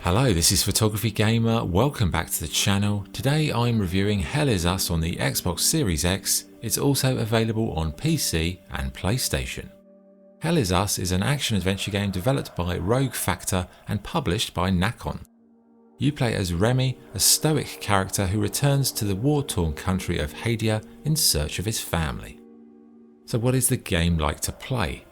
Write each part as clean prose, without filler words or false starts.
Hello, this is Photography Gamer, welcome back to the channel. Today I'm reviewing Hell Is Us on the Xbox Series X. It's also available on PC and PlayStation. Hell Is Us is an action-adventure game developed by Rogue Factor and published by Nacon. You play as Remy, a stoic character who returns to the war-torn country of Hadia in search of his family. So what is the game like to play?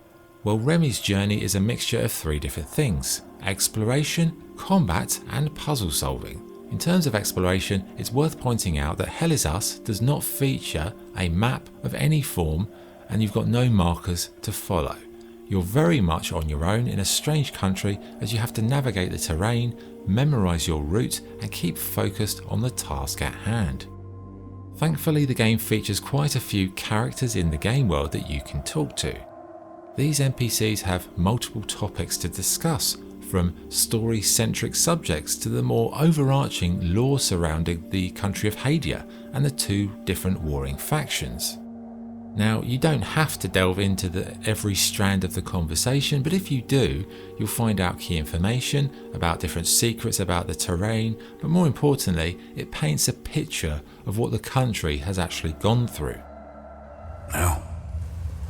Well, Remy's journey is a mixture of three different things: exploration, combat and puzzle solving. In terms of exploration, it's worth pointing out that Hell Is Us does not feature a map of any form and you've got no markers to follow. You're very much on your own in a strange country as you have to navigate the terrain, memorize your route and keep focused on the task at hand. Thankfully, the game features quite a few characters in the game world that you can talk to. These NPCs have multiple topics to discuss, from story-centric subjects to the more overarching lore surrounding the country of Hadia and the two different warring factions. Now, you don't have to delve into every strand of the conversation, but if you do, you'll find out key information about different secrets about the terrain, but more importantly, it paints a picture of what the country has actually gone through. Now,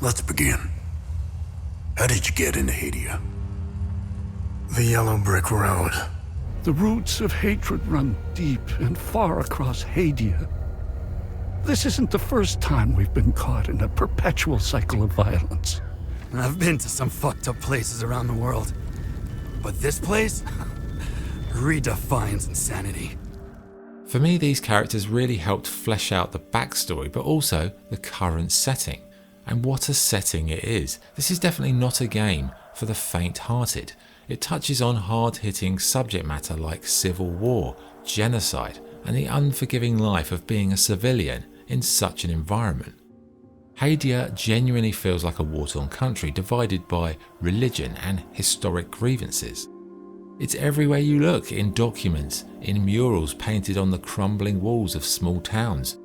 let's begin. How did you get into Hadia? The Yellow Brick Road. The roots of hatred run deep and far across Hadia. This isn't the first time we've been caught in a perpetual cycle of violence. I've been to some fucked up places around the world, but this place redefines insanity. For me, these characters really helped flesh out the backstory, but also the current setting. And what a setting it is. This is definitely not a game for the faint-hearted. It touches on hard-hitting subject matter like civil war, genocide, and the unforgiving life of being a civilian in such an environment. Hadia genuinely feels like a war-torn country divided by religion and historic grievances. It's everywhere you look, in documents, in murals painted on the crumbling walls of small towns,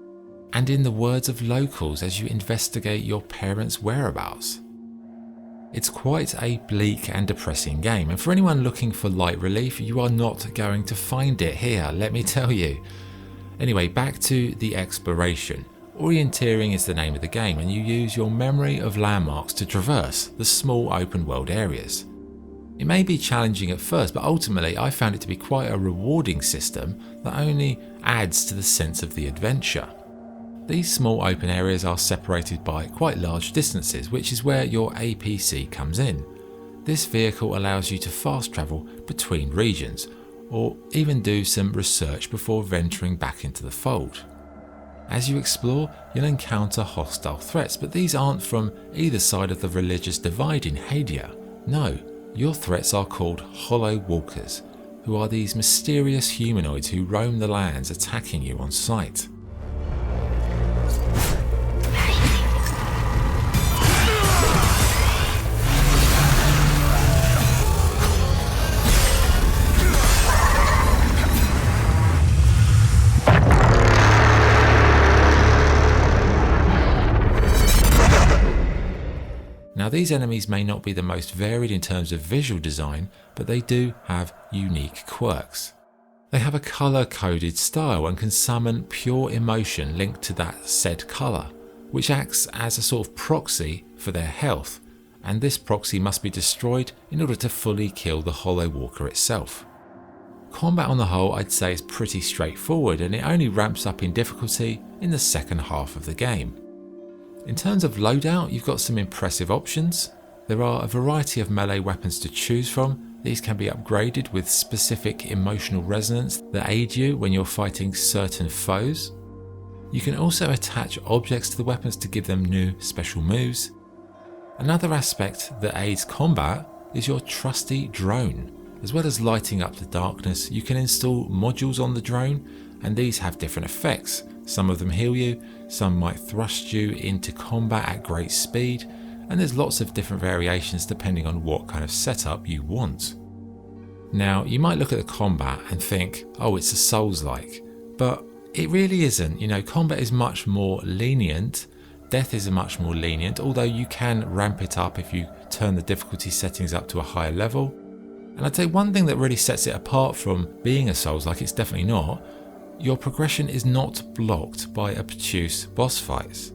and in the words of locals as you investigate your parents' whereabouts. It's quite a bleak and depressing game, and for anyone looking for light relief, you are not going to find it here, let me tell you. Anyway, back to the exploration. Orienteering is the name of the game, and you use your memory of landmarks to traverse the small open world areas. It may be challenging at first, but ultimately I found it to be quite a rewarding system that only adds to the sense of the adventure. These small open areas are separated by quite large distances, which is where your APC comes in. This vehicle allows you to fast travel between regions, or even do some research before venturing back into the fold. As you explore, you'll encounter hostile threats, but these aren't from either side of the religious divide in Hadia. No, your threats are called Hollow Walkers, who are these mysterious humanoids who roam the lands attacking you on sight. Now, these enemies may not be the most varied in terms of visual design, but they do have unique quirks. They have a colour-coded style and can summon pure emotion linked to that said colour, which acts as a sort of proxy for their health, and this proxy must be destroyed in order to fully kill the Hollow Walker itself. Combat on the whole, I'd say, is pretty straightforward, and it only ramps up in difficulty in the second half of the game. In terms of loadout, you've got some impressive options. There are a variety of melee weapons to choose from. These can be upgraded with specific emotional resonance that aid you when you're fighting certain foes. You can also attach objects to the weapons to give them new special moves. Another aspect that aids combat is your trusty drone. As well as lighting up the darkness, you can install modules on the drone, and these have different effects. Some of them heal you, some might thrust you into combat at great speed, and there's lots of different variations depending on what kind of setup you want. Now, you might look at the combat and think, oh, it's a Souls-like, but it really isn't. Combat is much more lenient, death is much more lenient, although you can ramp it up if you turn the difficulty settings up to a higher level. And I'd say one thing that really sets it apart from being a Souls, like it's definitely not, your progression is not blocked by obtuse boss fights.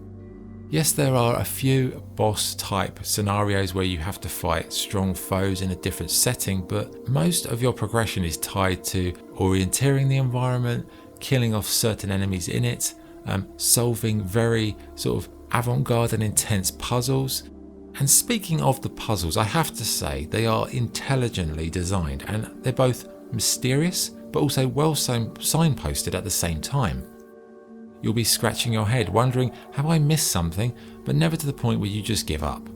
Yes, there are a few boss type scenarios where you have to fight strong foes in a different setting, but most of your progression is tied to orienteering the environment, killing off certain enemies in it, solving very sort of avant-garde and intense puzzles. And speaking of the puzzles, I have to say they are intelligently designed, and they're both mysterious but also well signposted at the same time. You'll be scratching your head wondering, have I missed something? But never to the point where you just give up.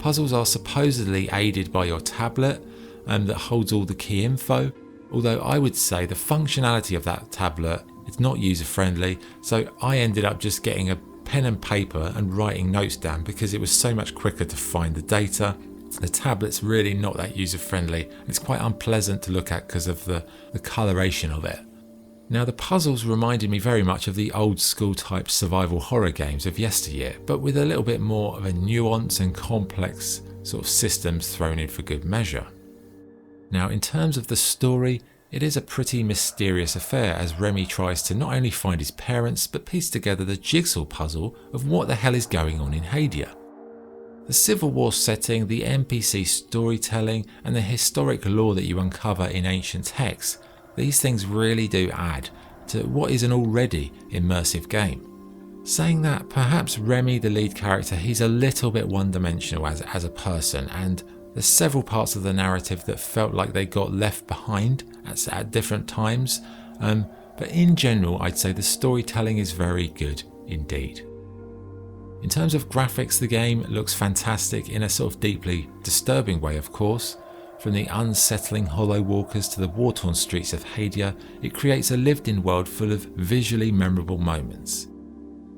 Puzzles are supposedly aided by your tablet that holds all the key info, although I would say the functionality of that tablet is not user friendly, so I ended up just getting a pen and paper and writing notes down because it was so much quicker to find the data. The tablet's really not that user friendly. It's quite unpleasant to look at because of the coloration of it. Now the puzzles reminded me very much of the old school type survival horror games of yesteryear, but with a little bit more of a nuance and complex sort of systems thrown in for good measure. Now in terms of the story, it is a pretty mysterious affair as Remy tries to not only find his parents but piece together the jigsaw puzzle of what the hell is going on in Hadia. The Civil War setting, the NPC storytelling and the historic lore that you uncover in ancient texts, these things really do add to what is an already immersive game. Saying that, perhaps Remy, the lead character, he's a little bit one-dimensional as a person, and there's several parts of the narrative that felt like they got left behind at different times, but in general I'd say the storytelling is very good indeed. In terms of graphics, the game looks fantastic in a sort of deeply disturbing way, of course. From the unsettling hollow walkers to the war-torn streets of Hadia, it creates a lived-in world full of visually memorable moments.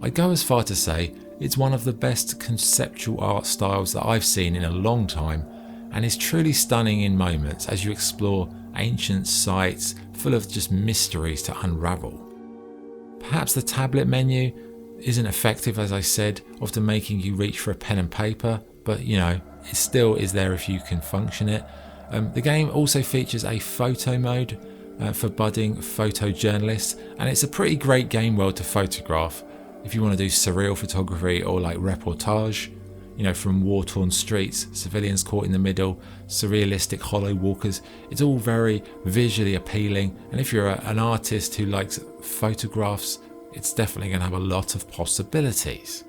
I'd go as far to say it's one of the best conceptual art styles that I've seen in a long time, and is truly stunning in moments as you explore ancient sites full of just mysteries to unravel. Perhaps the tablet menu isn't effective, as I said, often making you reach for a pen and paper, but you know, it still is there if you can function it. The game also features a photo mode for budding photojournalists, and it's a pretty great game world to photograph if you want to do surreal photography or like reportage, you know, from war-torn streets, civilians caught in the middle, surrealistic hollow walkers. It's all very visually appealing, and if you're an artist who likes photographs, it's definitely going to have a lot of possibilities.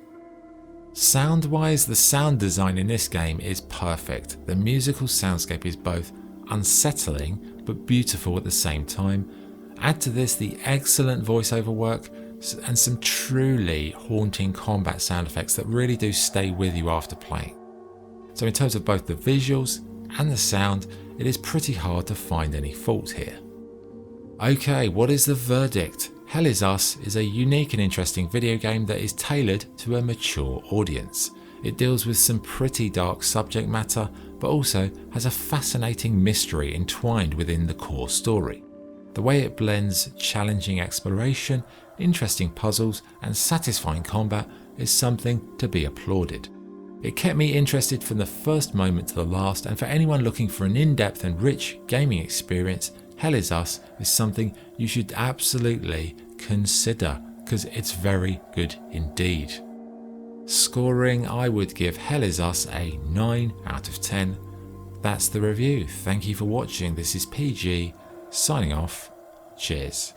Sound-wise, the sound design in this game is perfect. The musical soundscape is both unsettling but beautiful at the same time. Add to this the excellent voiceover work and some truly haunting combat sound effects that really do stay with you after playing. So in terms of both the visuals and the sound, it is pretty hard to find any fault here. Okay, what is the verdict? Hell Is Us is a unique and interesting video game that is tailored to a mature audience. It deals with some pretty dark subject matter, but also has a fascinating mystery entwined within the core story. The way it blends challenging exploration, interesting puzzles, and satisfying combat is something to be applauded. It kept me interested from the first moment to the last, and for anyone looking for an in-depth and rich gaming experience, Hell Is Us is something you should absolutely consider because it's very good indeed. Scoring, I would give Hell Is Us a 9 out of 10. That's the review. Thank you for watching. This is PG signing off. Cheers.